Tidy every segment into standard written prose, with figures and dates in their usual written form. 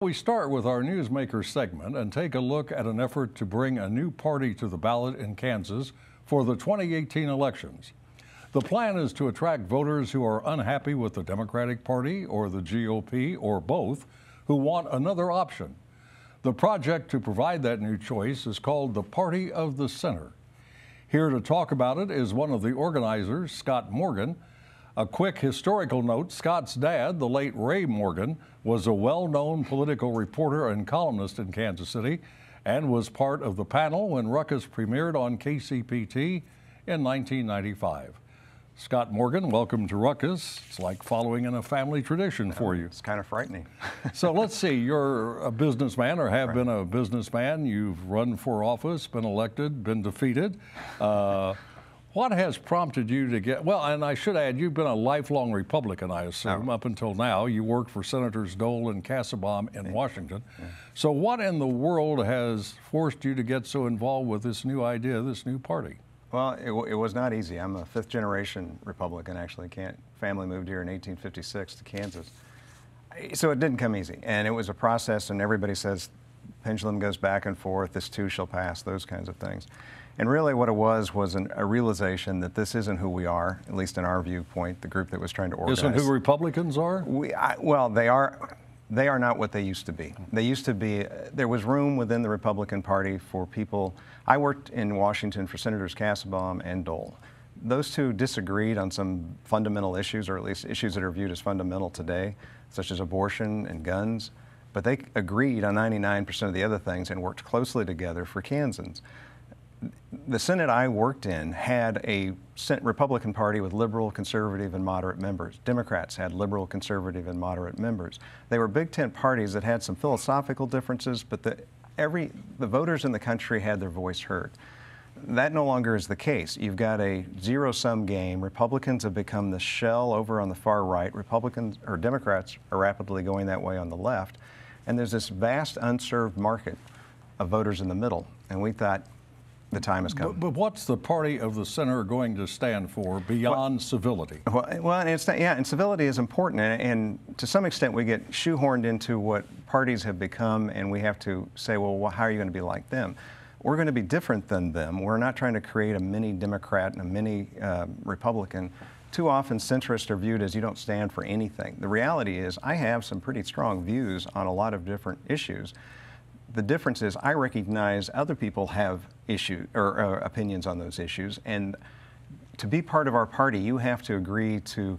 We start with our Newsmaker segment and take a look at an effort to bring a new party to the ballot in Kansas for the 2018 elections. The plan is to attract voters who are unhappy with the Democratic Party or the GOP or both, who want another option. The project to provide that new choice is called the Party of the Center. Here to talk about it is one of the organizers, Scott Morgan. A quick historical note, Scott's dad, the late Ray Morgan, was a well-known political reporter and columnist in Kansas City and was part of the panel when Ruckus premiered on KCPT in 1995. Scott Morgan, welcome to Ruckus. It's like following in a family tradition for you. It's kind of frightening. So let's see, you're a businessman or have been a businessman. You've run for office, been elected, been defeated. What has prompted you to get, well, and I should add, you've been a lifelong Republican, I assume, up until now. You worked for Senators Dole and Kassebaum in Washington. So what in the world has forced you to get so involved with this new idea, this new party? Well, it was not easy. I'm a fifth-generation Republican, actually. Family moved here in 1856 to Kansas. So it didn't come easy, and it was a process, and everybody says pendulum goes back and forth, this too shall pass, those kinds of things. And really what it was a realization that this isn't who we are, at least in our viewpoint, the group that was trying to organize. Isn't who Republicans are? Well, they are not what they used to be. They used to be, there was room within the Republican Party for people. I worked in Washington for Senators Kassebaum and Dole. Those two disagreed on some fundamental issues, or at least issues that are viewed as fundamental today, such as abortion and guns. But they agreed on 99% of the other things and worked closely together for Kansans. The Senate I worked in had a Republican Party with liberal, conservative, and moderate members. Democrats had liberal, conservative, and moderate members. They were big tent parties that had some philosophical differences, but the voters in the country had their voice heard. That no longer is the case. You've got a zero-sum game. Republicans have become the shell over on the far right. Democrats are rapidly going that way on the left. And there's this vast unserved market of voters in the middle. And we thought, the time has come. But what's the Party of the Center going to stand for beyond civility? Well, and civility is important, and to some extent we get shoehorned into what parties have become, and we have to say, well, how are you going to be like them? We're going to be different than them. We're not trying to create a mini Democrat and a mini Republican. Too often centrists are viewed as you don't stand for anything. The reality is I have some pretty strong views on a lot of different issues. The difference is I recognize other people have issues or opinions on those issues, and to be part of our party, you have to agree to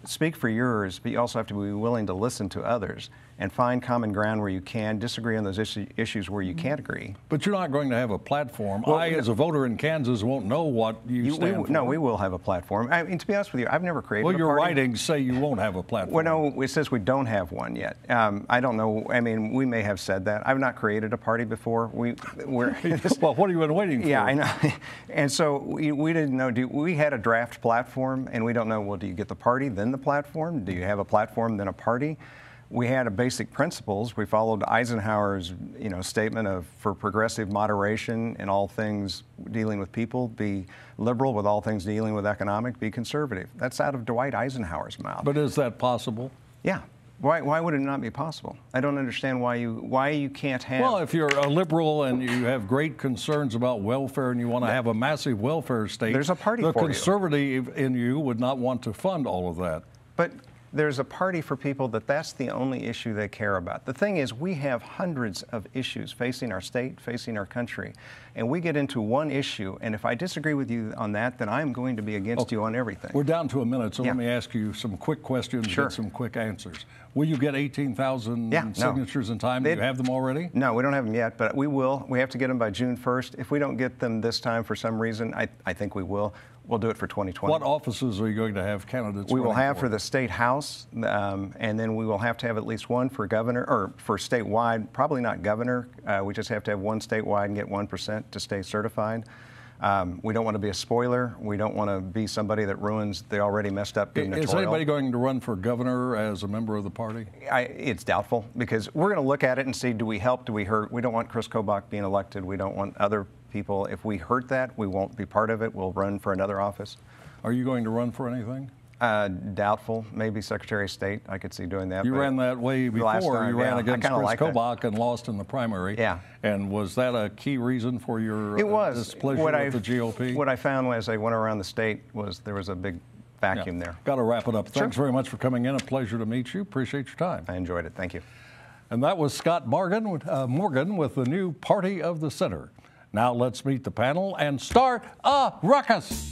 speak for yours, but you also have to be willing to listen to others and find common ground where you can, disagree on those issues where you can't agree. But you're not going to have a platform. Well, as a voter in Kansas, won't know what you stand for. No, we will have a platform. I mean, to be honest with you, I've never created a party. Well, your writings say you won't have a platform. Well, no, it says we don't have one yet. I don't know. I mean, we may have said that. I've not created a party before. We're well, what have you been waiting for? Yeah, I know. And so we didn't know. We had a draft platform, and we don't know, well, do you get the party, then the platform? Do you have a platform, then a party? We had a basic principles. We followed Eisenhower's, statement for progressive moderation in all things dealing with people, be liberal with all things dealing with economic, be conservative. That's out of Dwight Eisenhower's mouth. But is that possible? Yeah. Why would it not be possible? I don't understand why you can't have. Well, if you're a liberal and you have great concerns about welfare and you want to have a massive welfare state, there's a party for you. The conservative in you would not want to fund all of that. But there's a party for people that's the only issue they care about. The thing is, we have hundreds of issues facing our state, facing our country, and we get into one issue, and if I disagree with you on that, then I'm going to be against you on everything. We're down to a minute, so let me ask you some quick questions and get some quick answers. Will you get 18,000 signatures in time? Do you have them already? No, we don't have them yet, but we will. We have to get them by June 1st. If we don't get them this time for some reason, I think we will. We'll do it for 2020. What offices are you going to have candidates? We will have for the state house, and then we will have to have at least one for governor, or for statewide, probably not governor. We just have to have one statewide and get 1% to stay certified. We don't want to be a spoiler. We don't want to be somebody that ruins the already messed up gubernatorial. Is anybody going to run for governor as a member of the party? It's doubtful, because we're going to look at it and see, do we help, do we hurt? We don't want Chris Kobach being elected. We don't want other people. If we hurt that, we won't be part of it. We'll run for another office. Are you going to run for anything? Doubtful. Maybe Secretary of State. I could see doing that. You ran that way before. Time, you ran against Chris like Kobach and lost in the primary. Yeah. And was that a key reason for your displeasure with the GOP? What I found as I went around the state was there was a big vacuum there. Got to wrap it up. Sure. Thanks very much for coming in. A pleasure to meet you. Appreciate your time. I enjoyed it. Thank you. And that was Scott Morgan with the new Party of the Center. Now let's meet the panel and start a ruckus.